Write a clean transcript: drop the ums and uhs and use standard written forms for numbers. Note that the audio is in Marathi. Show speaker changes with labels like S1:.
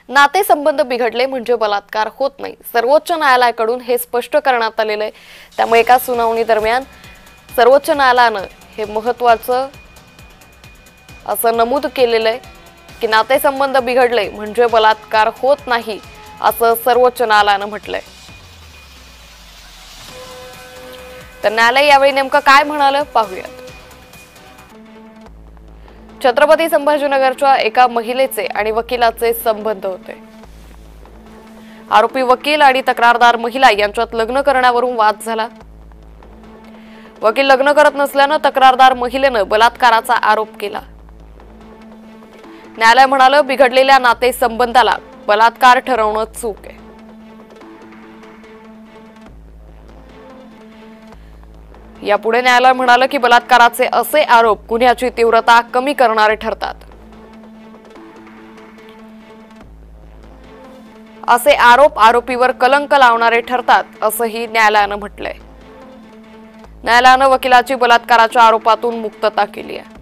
S1: नातेसंबंध बिघडले म्हणजे बलात्कार होत नाही। सर्वोच्च न्यायालयाकडून हे स्पष्ट करण्यात आलेलं आहे। त्यामुळे एका सुनावणी दरम्यान सर्वोच्च न्यायालयाने हे महत्त्वाचं असं नमूद केलेलं आहे की नातेसंबंध बिघडले म्हणजे बलात्कार होत नाही असं सर्वोच्च न्यायालयाने म्हटलंय। तर न्यायालय यावेळी नेमकं काय म्हणालं पाहूयात। छत्रपती संभाजीनगरच्या एका महिलेचे आणि वकिलाचे संबंध होते। आरोपी वकील आणि तक्रारदार महिला यांच्यात लग्न करण्यावरून वाद झाला। वकील लग्न करत नसल्याने तक्रारदार महिलेने बलात्काराचा आरोप केला। न्यायालय म्हणाले बिघडलेल्या नातेसंबंधाला बलात्कार ठरवणं चूक आहे। यापुढे न्यायालय म्हणाले की बलात्काराचे असे आरोप गुन्ह्याची तीव्रता कमी करणारे ठरतात। असे आरोप आरोपीवर कलंक लावणारे ठरतात असंही न्यायालयाने म्हटलंय। न्यायालयाने वकिलाची बलात्काराच्या आरोपातून मुक्तता केली आहे।